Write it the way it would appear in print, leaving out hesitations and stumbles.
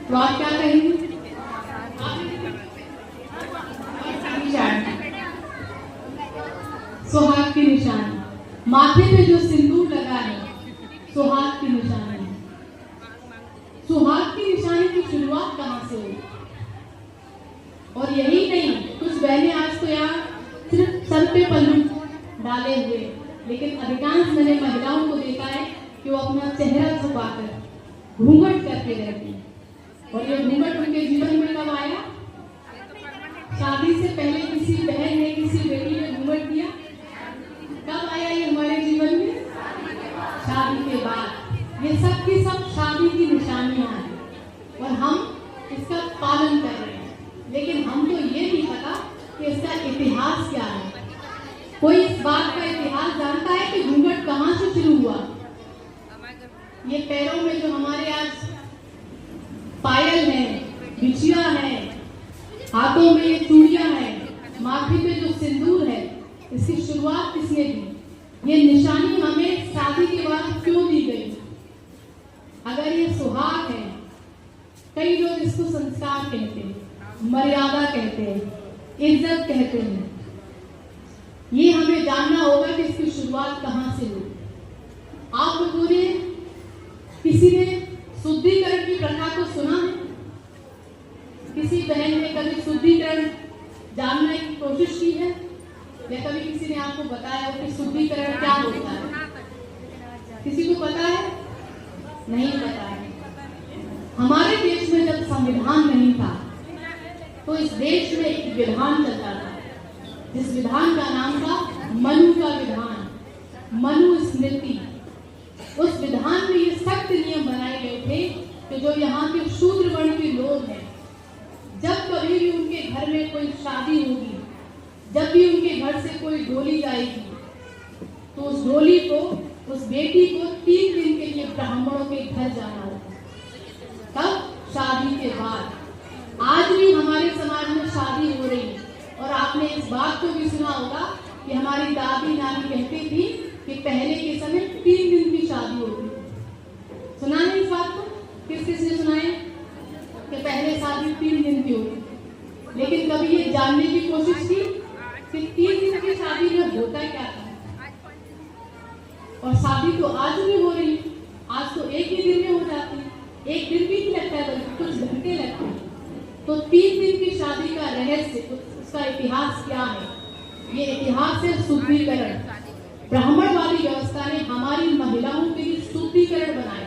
तो आप क्या कहेंगे? सुहाग की निशानी, माथे पे जो सिंदूर लगा है सुहाग की निशानी है। सुहाग की निशानी की शुरुआत कहाँ से हुई? और यही नहीं, कुछ बहनें आज तो यहाँ सिर्फ सर पे पल्लू डाले हुए, लेकिन अधिकांश मैंने महिलाओं को देखा है कि वो अपना चेहरा छुपाकर घूंघट करके रहती है। और ये घूंघट उनके जीवन में कब आया? शादी से पहले किसी बहन ने, किसी बेटी ने घूंघट दिया? कब आया ये हमारे जीवन में? शादी के बाद। ये सब की सब शादी की निशानियां हैं और हम इसका पालन कर रहे हैं, लेकिन हमको ये नहीं पता कि इसका इतिहास क्या है। कोई इस बात का इतिहास जानता है कि घूंघट कहाँ से शुरू हुआ? ये पैरों में जो हमारे आज पायल है, बिछिया है, हाथों में ये चूड़ियां हैं, माथे पे जो सिंदूर है, इसकी शुरुआत किसने दी? ये निशानी हमें शादी के बाद क्यों दी गई? अगर ये सुहाग है, कई लोग इसको संस्कार कहते हैं, मर्यादा कहते हैं, इज्जत कहते हैं। ये हमें जानना होगा कि इसकी शुरुआत कहाँ से हुई। आप लोगों ने, किसी ने शुद्धिकरण की प्रथा को सुना है? किसी बहन ने कभी शुद्धिकरण जानने की कोशिश की है? या कभी किसी ने आपको बताया कि शुद्धिकरण क्या होता है? किसी को पता है? नहीं पता है। हमारे देश में जब संविधान नहीं था तो इस देश में एक विधान चलता था, जिस विधान का नाम था मनु का विधान, मनुस्मृति। उस विधान में ये सख्त नियम बनाए गए थे कि जो यहाँ के शूद्र वर्ण के लोग हैं, जब कभी भी उनके घर में कोई शादी होगी, जब भी उनके घर से कोई डोली जाएगी, तो उस डोली को, उस बेटी को 3 दिन के लिए ब्राह्मणों के घर जाना होगा। तब शादी के बाद। आज भी हमारे समाज में शादी हो रही है और आपने इस बात को भी सुना होगा कि हमारी दादी नानी कहती थी कि पहले के समय 3 दिन की शादी होती थी। सुना नहीं इस बात को? किस किस ने सुना है कि पहले शादी 3 दिन की होती थी? लेकिन कभी ये जानने की कोशिश की कि 3 दिन की शादी में होता क्या था? और शादी तो आज भी हो रही है, आज तो एक ही दिन में हो जाती है, एक दिन भी नहीं लगता है, कुछ घंटे लगते हैं। तो 3 दिन की शादी का रहस्य, उसका इतिहास क्या है? ये इतिहास है शुद्धिकरण। ब्राह्मणवादी व्यवस्था ने हमारी महिलाओं के लिए शुद्धिकरण बनाया।